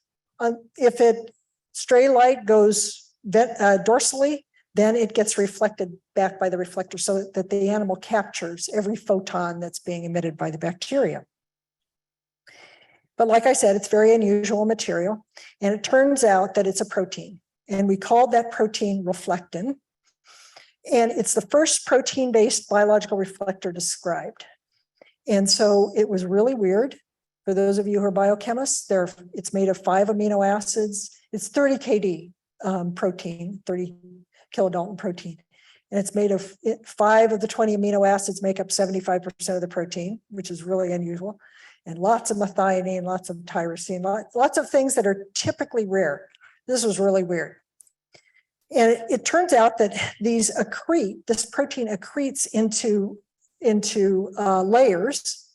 stray light goes dorsally, then it gets reflected back by the reflector so that the animal captures every photon that's being emitted by the bacteria. But like I said, it's very unusual material, and it turns out that it's a protein, and we called that protein Reflectin, and it's the first protein-based biological reflector described. And so it was really weird. For those of you who are biochemists, it's made of 5 amino acids. It's 30 kD protein, 30 kilodalton protein. And it's made of 5 of the 20 amino acids make up 75% of the protein, which is really unusual. And lots of methionine, lots of tyrosine, lots of things that are typically rare. This was really weird. And it turns out that this protein accretes into layers,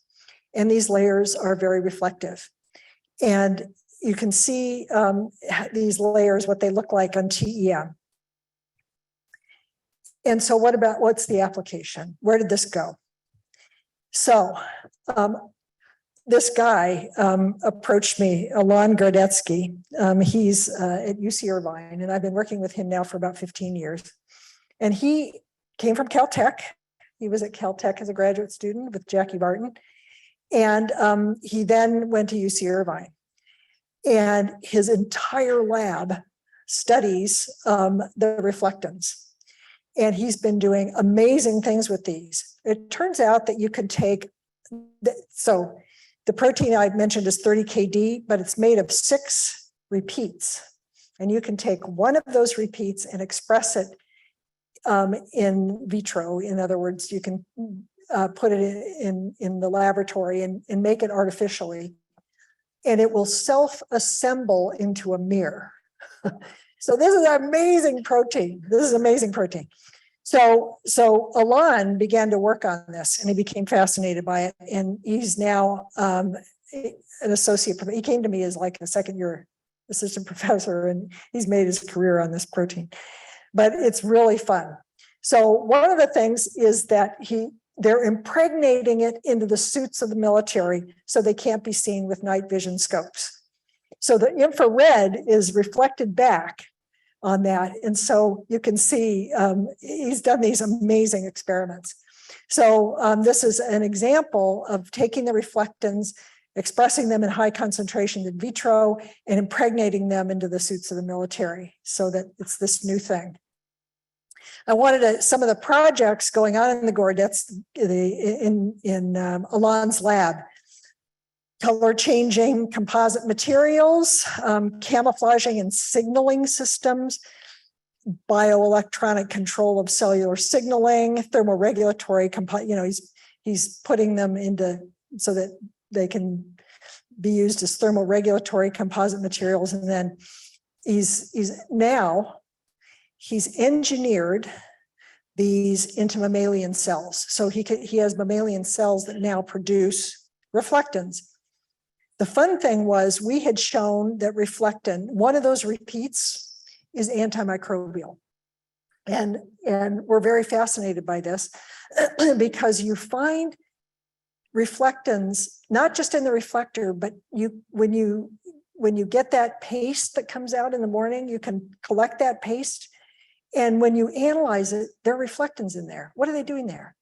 and these layers are very reflective. And you can see these layers, what they look like on TEM. And so what's the application? Where did this go? So this guy approached me, Elongardetsky. He's at UC Irvine, and I've been working with him now for about 15 years. And he came from Caltech. He was at Caltech as a graduate student with Jackie Barton. And he then went to UC Irvine. And his entire lab studies the reflectins. And he's been doing amazing things with these. It turns out that you can take, so the protein I mentioned is 30 kD, but it's made of 6 repeats. And you can take one of those repeats and express it in vitro. In other words, you can put it in the laboratory and make it artificially. And it will self-assemble into a mirror. So this is an amazing protein. This is amazing protein. So Elan began to work on this, and he became fascinated by it. And he's now an associate. He came to me as like a second-year assistant professor, and he's made his career on this protein. But it's really fun. So one of the things is that they're impregnating it into the suits of the military so they can't be seen with night vision scopes. So the infrared is reflected back on that. And so you can see he's done these amazing experiments. So this is an example of taking the reflectins, expressing them in high concentrations in vitro, and impregnating them into the suits of the military so that it's this new thing. I wanted some of the projects going on in the in Elan's lab. Color changing composite materials, camouflaging and signaling systems, bioelectronic control of cellular signaling, thermoregulatory, he's putting them into so that they can be used as thermoregulatory composite materials. And then he's engineered these into mammalian cells. So he has mammalian cells that now produce reflectins. The fun thing was we had shown that reflectin, one of those repeats is antimicrobial. And we're very fascinated by this because you find reflectins, not just in the reflector, but when you get that paste that comes out in the morning, you can collect that paste. And when you analyze it, there are reflectins in there. What are they doing there?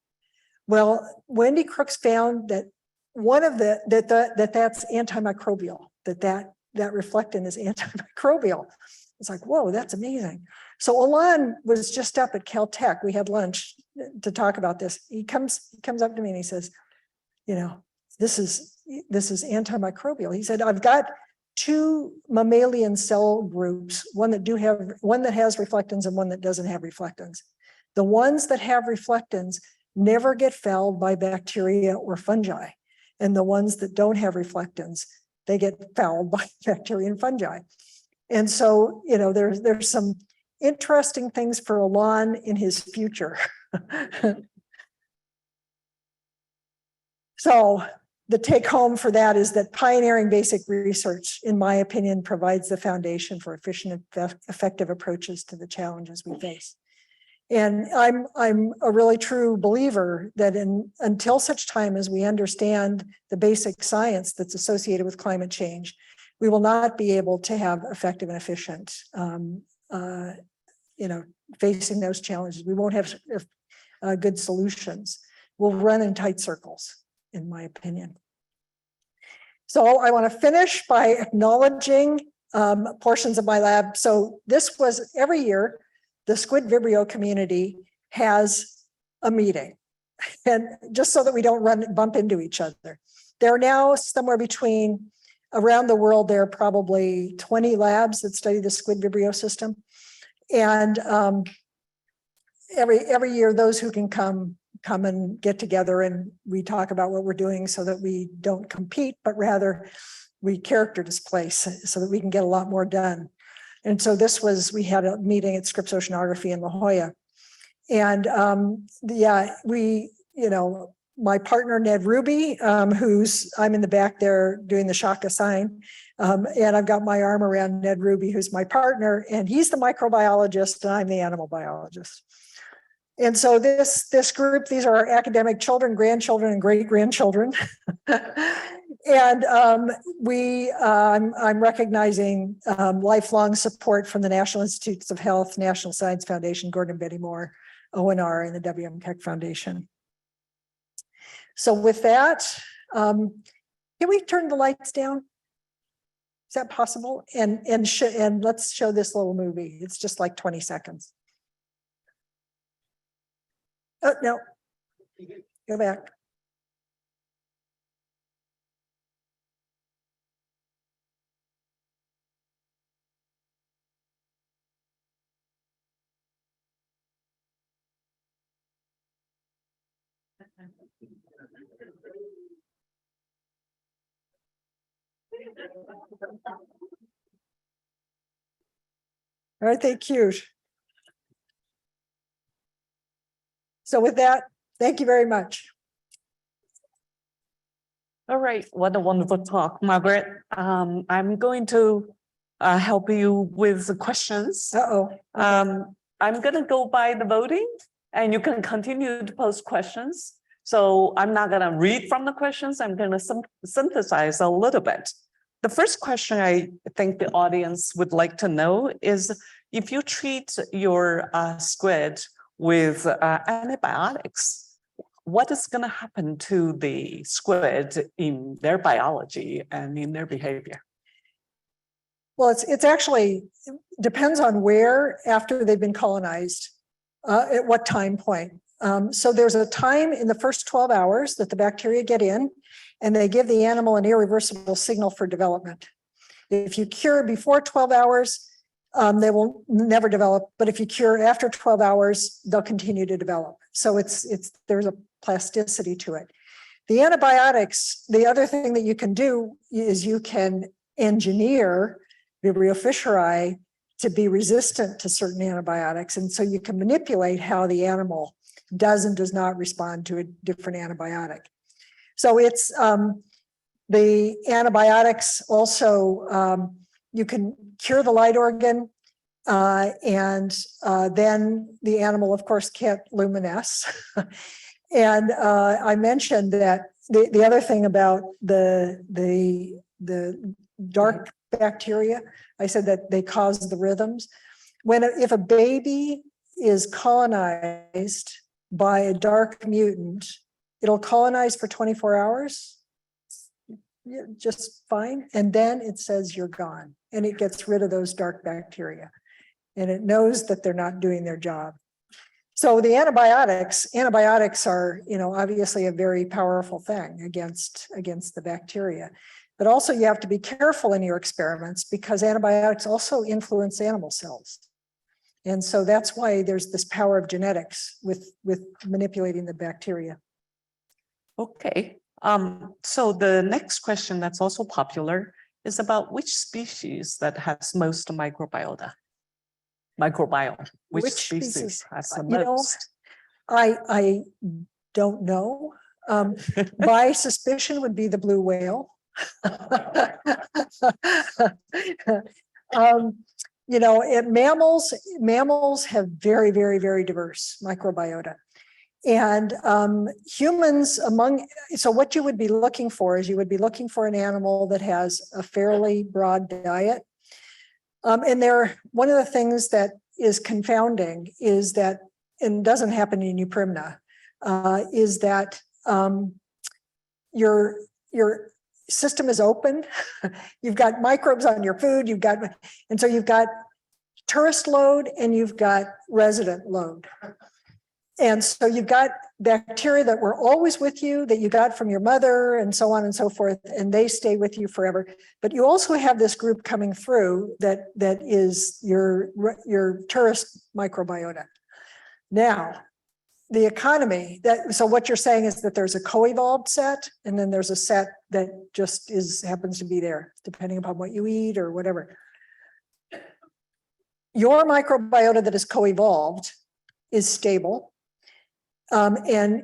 Well, Wendy Crooks found that one of that's antimicrobial, that reflectin is antimicrobial. It's like, whoa, that's amazing. So Elan was just up at Caltech. We had lunch to talk about this. He comes up to me and he says, this is antimicrobial. He said, I've got 2 mammalian cell groups, one that has reflectins and one that doesn't have reflectins. The ones that have reflectins never get fouled by bacteria or fungi. And the ones that don't have reflectins, they get fouled by bacteria and fungi. And so, there's some interesting things for Elan in his future. So the take home for that is that pioneering basic research, in my opinion, provides the foundation for efficient and effective approaches to the challenges we face. And I'm a really true believer that until such time as we understand the basic science that's associated with climate change, we will not be able to have effective and efficient, facing those challenges. We won't have good solutions. We'll run in tight circles, in my opinion. So I want to finish by acknowledging portions of my lab. So this was every year, the Squid Vibrio community has a meeting, and just so that we don't bump into each other. There are now somewhere between, around the world, there are probably 20 labs that study the Squid Vibrio system. And every year, those who can come and get together, and we talk about what we're doing so that we don't compete, but rather we character displace so that we can get a lot more done. And so we had a meeting at Scripps Oceanography in La Jolla. And my partner, Ned Ruby, I'm in the back there doing the Shaka sign. And I've got my arm around Ned Ruby, who's my partner, and he's the microbiologist and I'm the animal biologist. And so this group, these are our academic children, grandchildren, and great-grandchildren. And I'm recognizing lifelong support from the National Institutes of Health, National Science Foundation, Gordon and Betty Moore, ONR, and the WM Keck Foundation. So with that, can we turn the lights down? Is that possible? And let's show this little movie. It's just like 20 seconds. Oh, no. Go back. Aren't they cute? So with that, thank you very much. All right, what a wonderful talk, Margaret. I'm going to help you with the questions. I'm going to go by the voting, and you can continue to post questions. So I'm not going to read from the questions. I'm going to synthesize a little bit. The first question I think the audience would like to know is, if you treat your squid with antibiotics, what is going to happen to the squid in their biology and in their behavior? Well, it's actually depends on where after they've been colonized, at what time point. So there's a time in the first 12 hours that the bacteria get in, and they give the animal an irreversible signal for development. If you cure before 12 hours, they will never develop. But if you cure after 12 hours, they'll continue to develop. So there's a plasticity to it. The antibiotics, the other thing that you can do is you can engineer Vibrio fischeri to be resistant to certain antibiotics. And so you can manipulate how the animal does and does not respond to a different antibiotic. So it's the antibiotics also, you can cure the light organ, and then the animal, of course, can't luminesce. And I mentioned that the other thing about the dark bacteria, I said that they cause the rhythms. If a baby is colonized by a dark mutant, it'll colonize for 24 hours, just fine. And then it says you're gone, and it gets rid of those dark bacteria. And it knows that they're not doing their job. So the antibiotics are, obviously a very powerful thing against the bacteria. But also you have to be careful in your experiments, because antibiotics also influence animal cells. And so that's why there's this power of genetics with manipulating the bacteria. Okay. So the next question that's also popular is about which species that has most microbiota. Microbiome. Which species has the most? I don't know. My suspicion would be the blue whale. Mammals have very, very, very diverse microbiota. And humans so what you would be looking for is you would be looking for an animal that has a fairly broad diet. And one of the things that is confounding is that, and doesn't happen in Euprimna, is that your system is open. You've got microbes on your food, and so you've got tourist load and you've got resident load. And so you've got bacteria that were always with you, that you got from your mother and so on and so forth, and they stay with you forever. But you also have this group coming through that is your tourist microbiota. Now, the economy, so what you're saying is that there's a co-evolved set, and then there's a set that just happens to be there, depending upon what you eat or whatever. Your microbiota that is co-evolved is stable. And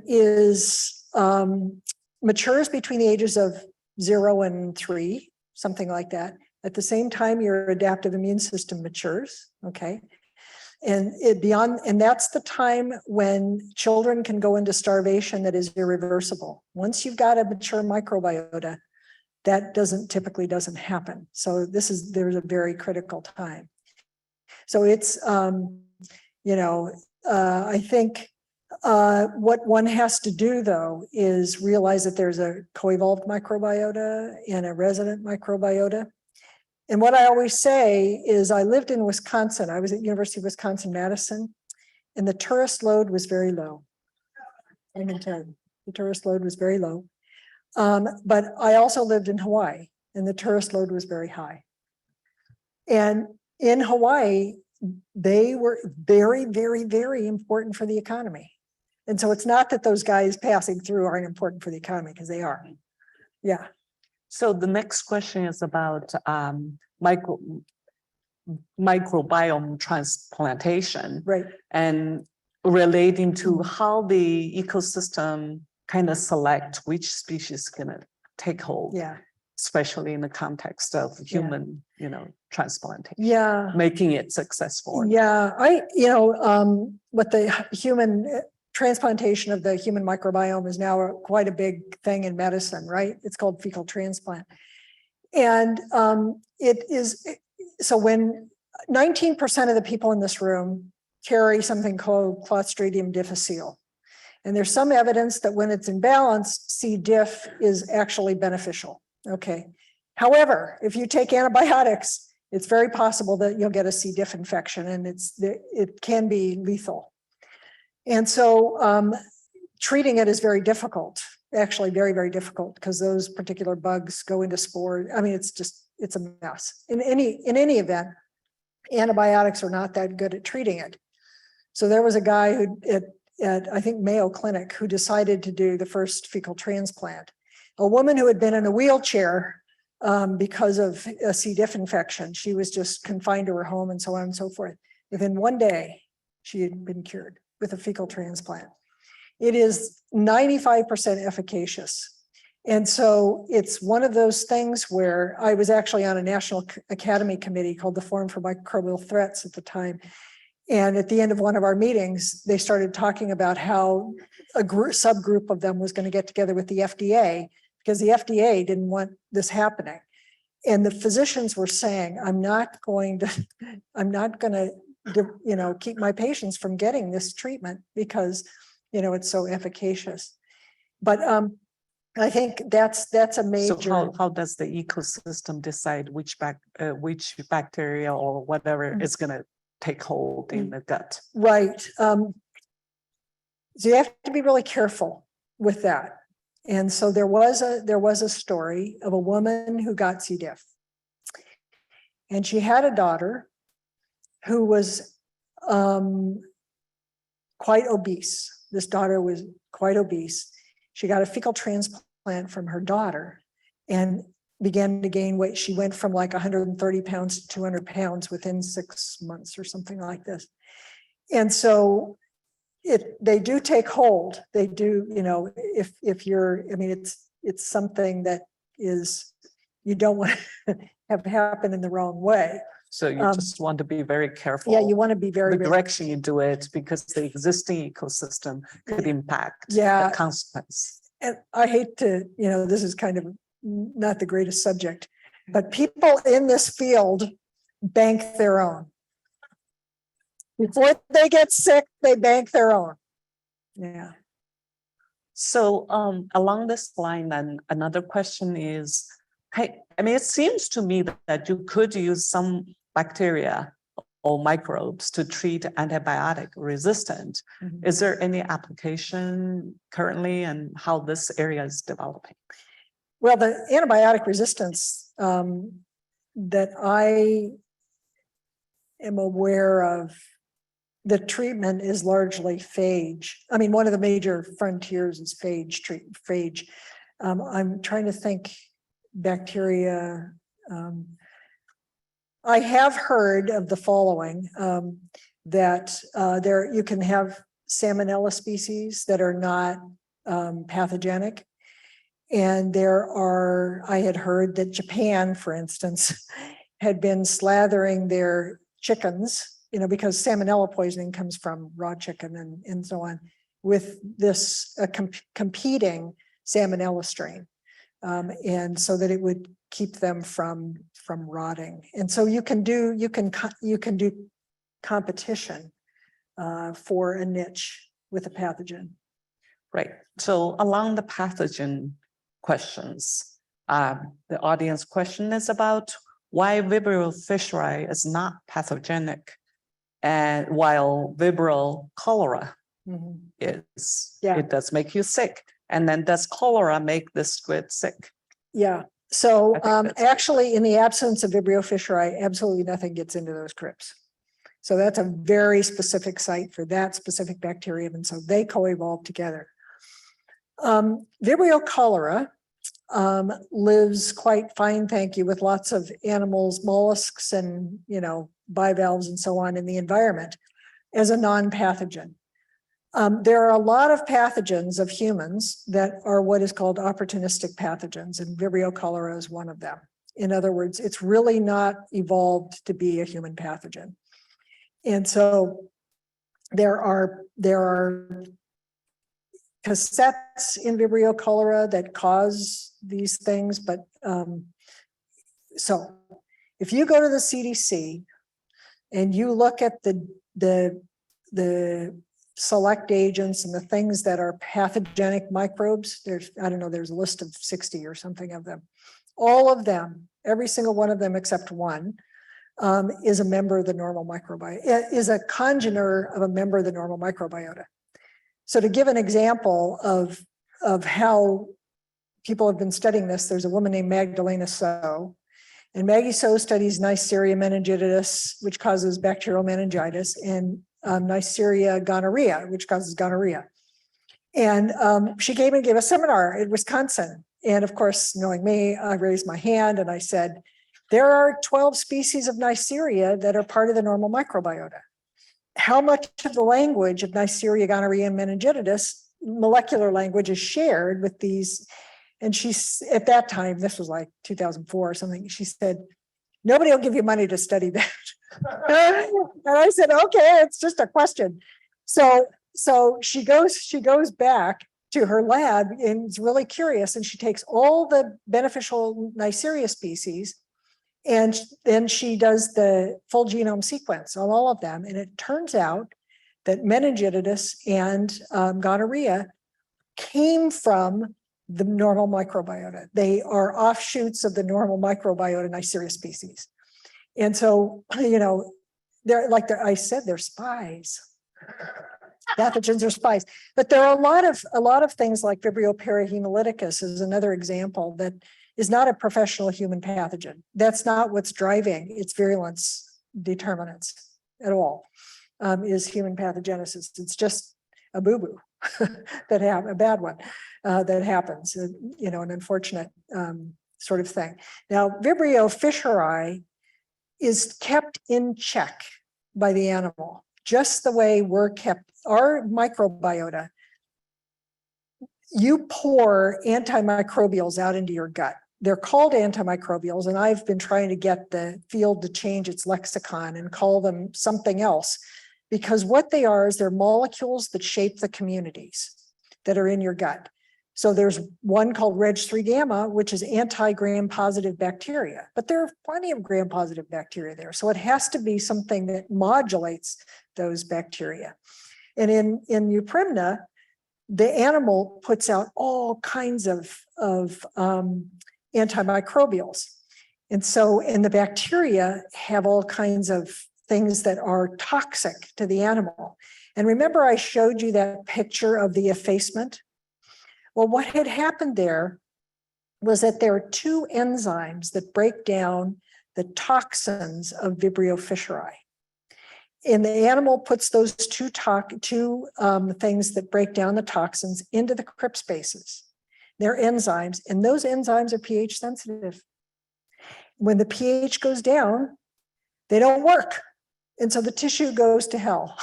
matures between the ages of 0 and 3, something like that. At the same time, your adaptive immune system matures, okay? And that's the time when children can go into starvation that is irreversible. Once you've got a mature microbiota, that typically doesn't happen. So there's a very critical time. So it's, I think, what one has to do, though, is realize that there's a co-evolved microbiota and a resident microbiota. And what I always say is I lived in Wisconsin. I was at University of Wisconsin-Madison, and the tourist load was very low. I can tell you, the tourist load was very low. But I also lived in Hawaii, and the tourist load was very high. And in Hawaii, they were very, very, very important for the economy. And so it's not that those guys passing through aren't important for the economy, because they are. Yeah. So the next question is about microbiome transplantation. Right. And relating to how the ecosystem kind of select which species is going to take hold. Yeah. Especially in the context of human, transplantation. Yeah. Making it successful. Yeah. What the human transplantation of the human microbiome is now quite a big thing in medicine, right? It's called fecal transplant. And it is, so when 19% of the people in this room carry something called Clostridium difficile. And there's some evidence that when it's imbalanced, C. diff is actually beneficial. Okay. However, if you take antibiotics, it's very possible that you'll get a C. diff infection, and it can be lethal. And so treating it is very difficult, actually very, very difficult, because those particular bugs go into spores. I mean, it's a mess. In any event, antibiotics are not that good at treating it. So there was a guy who at I think Mayo Clinic who decided to do the first fecal transplant. A woman who had been in a wheelchair because of a C. diff infection. She was just confined to her home and so on and so forth. Within one day, she had been cured with a fecal transplant. It is 95% efficacious. And so it's one of those things where I was actually on a National Academy committee called the Forum for Microbial Threats at the time. And at the end of one of our meetings, they started talking about how a subgroup of them was going to get together with the FDA, because the FDA didn't want this happening. And the physicians were saying, I'm not going to keep my patients from getting this treatment because, it's so efficacious. But I think that's a major. So how does the ecosystem decide which bacteria or whatever is going to take hold in the gut? Right. So you have to be really careful with that. And so there was a story of a woman who got C. diff, and she had a daughter who was quite obese. This daughter was quite obese. She got a fecal transplant from her daughter, and began to gain weight. She went from like 130 pounds to 200 pounds within 6 months or something like this. And so they do take hold. They do, if you're, I mean, it's something that is, you don't want to have happen in the wrong way. So you just want to be very careful. Yeah, you want to be very, the very direction you do it, because the existing ecosystem could impact Yeah. the consequence. And I hate to, this is kind of not the greatest subject, but people in this field bank their own. Before they get sick, they bank their own. Yeah. So along this line, then another question is, I mean, it seems to me that you could use some bacteria or microbes to treat antibiotic resistant. Mhm. Is there any application currently, and how this area is developing? Well, the antibiotic resistance that I am aware of, the treatment is largely phage. I mean, one of the major frontiers is phage. I'm trying to think bacteria. I have heard of the following, that you can have salmonella species that are not pathogenic. And I had heard that Japan, for instance, had been slathering their chickens, because salmonella poisoning comes from raw chicken and so on, with this competing salmonella strain. And so that it would keep them from rotting. And so you can do competition for a niche with a pathogen. Right. So along the pathogen questions, the audience question is about why Vibrio fisheri is not pathogenic, and while Vibrio cholera is. Yeah. It does make you sick. And then does cholera make the squid sick? Yeah. So I think that's- actually, in the absence of Vibrio fisheri, absolutely nothing gets into those crypts. So that's a very specific site for that specific bacterium, and so they co-evolve together. Vibrio cholera lives quite fine, thank you, with lots of animals, mollusks, and bivalves and so on in the environment as a non-pathogen. There are a lot of pathogens of humans that are what is called opportunistic pathogens, and Vibrio cholera is one of them. In other words, it's really not evolved to be a human pathogen. And so there are cassettes in Vibrio cholera that cause these things, but so if you go to the CDC and you look at the select agents and the things that are pathogenic microbes, there's a list of 60 or something of them. All of them, every single one of them except one, is a member of the normal microbiota, is a congener of a member of the normal microbiota. So to give an example of how people have been studying this, there's a woman named Magdalena So, and Maggie So studies Neisseria meningitidis, which causes bacterial meningitis, and Neisseria gonorrhea, which causes gonorrhea. And she came and gave a seminar in Wisconsin. And of course, knowing me, I raised my hand and I said, there are 12 species of Neisseria that are part of the normal microbiota. How much of the language of Neisseria gonorrhea and meningitidis, molecular language, is shared with these? And she's, at that time, this was like 2004 or something, she said, nobody will give you money to study that. And I said, okay, it's just a question. So she goes back to her lab and is really curious, and she takes all the beneficial Neisseria species, and then she does the full genome sequence on all of them. And it turns out that meningitidis and gonorrhea came from the normal microbiota. They are offshoots of the normal microbiota Neisseria species. And so, they're like I said, they're spies. Pathogens are spies. But there are a lot of things like Vibrio parahemolyticus is another example that is not a professional human pathogen. That's not what's driving its virulence determinants at all, is human pathogenesis. It's just a boo-boo a bad one that happens, an unfortunate sort of thing. Now, Vibrio fisheri is kept in check by the animal, just the way we're kept. Our microbiota, you pour antimicrobials out into your gut. They're called antimicrobials, and I've been trying to get the field to change its lexicon and call them something else, because what they are is they're molecules that shape the communities that are in your gut. So there's one called Reg3 gamma, which is anti-gram-positive bacteria, but there are plenty of gram-positive bacteria there. So it has to be something that modulates those bacteria. And in Euprymna, the animal puts out all kinds of antimicrobials. And so, and the bacteria have all kinds of things that are toxic to the animal. And remember, I showed you that picture of the effacement? Well, what had happened there was that there are two enzymes that break down the toxins of Vibrio fisheri. And the animal puts those two things that break down the toxins into the crypt spaces. They're enzymes, and those enzymes are pH sensitive. When the pH goes down, they don't work. And so the tissue goes to hell.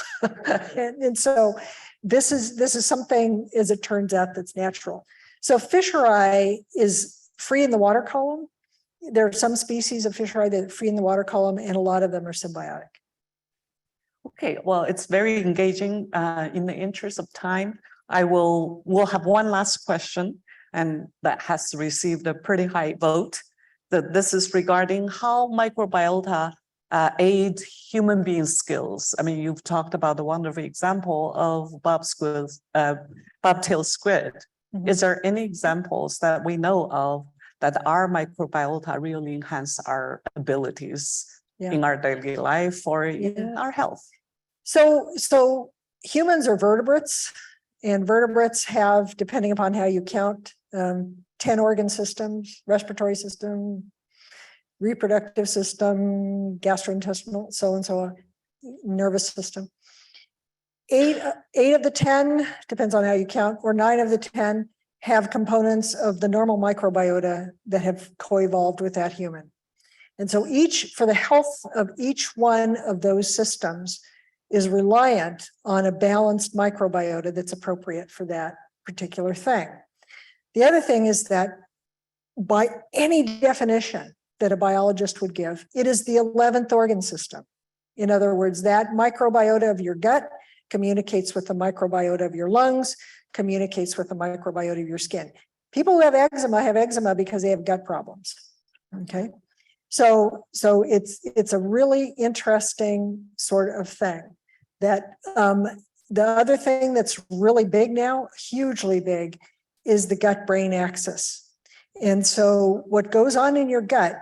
and so this is something, as it turns out, that's natural. So fisheri is free in the water column. There are some species of fisheri that are free in the water column, and a lot of them are symbiotic. Okay, well, it's very engaging. In the interest of time, we'll have one last question, and that has received a pretty high vote. That this is regarding how microbiota aid human being skills. I mean, you've talked about the wonderful example of bobtail squid. Mm-hmm. Is there any examples that we know of that our microbiota really enhance our abilities in our daily life or in our health? So humans are vertebrates, and vertebrates have, depending upon how you count, 10 organ systems: respiratory system, reproductive system, gastrointestinal, so and so on, nervous system. Eight of the 10, depends on how you count, or 9 of the 10 have components of the normal microbiota that have co-evolved with that human. And so for the health of each one of those systems is reliant on a balanced microbiota that's appropriate for that particular thing. The other thing is that by any definition that a biologist would give, it is the 11th organ system. In other words, that microbiota of your gut communicates with the microbiota of your lungs, communicates with the microbiota of your skin. People who have eczema because they have gut problems. Okay. So it's a really interesting sort of thing. That the other thing that's really big now, hugely big, is the gut-brain axis. And so what goes on in your gut,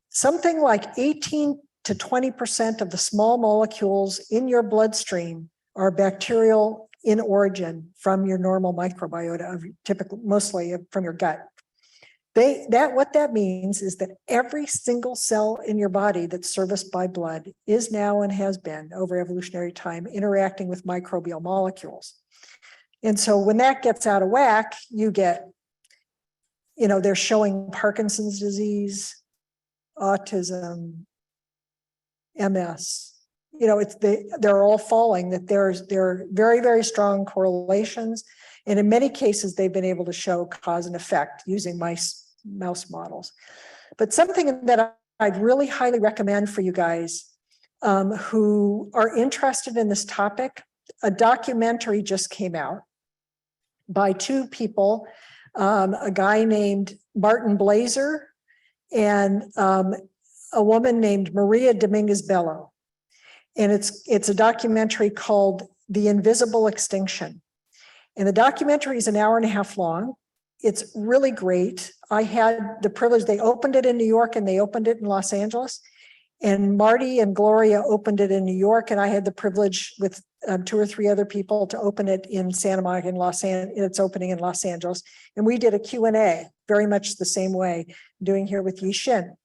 something like 18 to 20% of the small molecules in your bloodstream are bacterial in origin from your normal microbiota, mostly from your gut. What that means is that every single cell in your body that's serviced by blood is now and has been over evolutionary time interacting with microbial molecules. And so when that gets out of whack, you get, they're showing Parkinson's disease, autism, MS. They're all falling, that there are very, very strong correlations. And in many cases, they've been able to show cause and effect using mouse models. But something that I'd really highly recommend for you guys who are interested in this topic, a documentary just came out by 2 people, a guy named Martin Blazer and a woman named Maria Dominguez Bello. And it's a documentary called The Invisible Extinction. And the documentary is an hour and a half long. It's really great. I had the privilege, they opened it in New York and they opened it in Los Angeles. And Marty and Gloria opened it in New York, and I had the privilege with 2 or 3 other people to open it in Santa Monica in its opening in Los Angeles. And we did a Q&A very much the same way doing here with Yixin.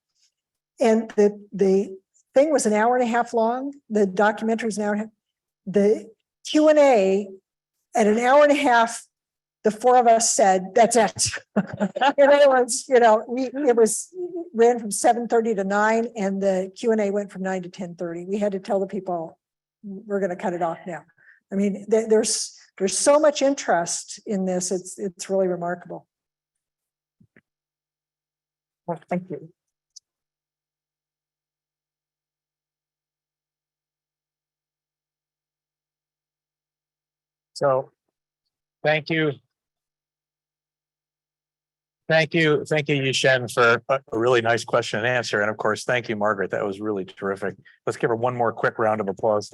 And the thing was an hour and a half long. The documentary is an hour and a half. The Q&A at an hour and a half the four of us said, that's it. And everyone's, ran from 7:30 to 9, and the Q&A went from 9 to 10:30. We had to tell the people, we're going to cut it off now. I mean, there's so much interest in this. It's really remarkable. Well, thank you. So, thank you. Thank you, Yishen, for a really nice question and answer. And of course, thank you, Margaret. That was really terrific. Let's give her one more quick round of applause.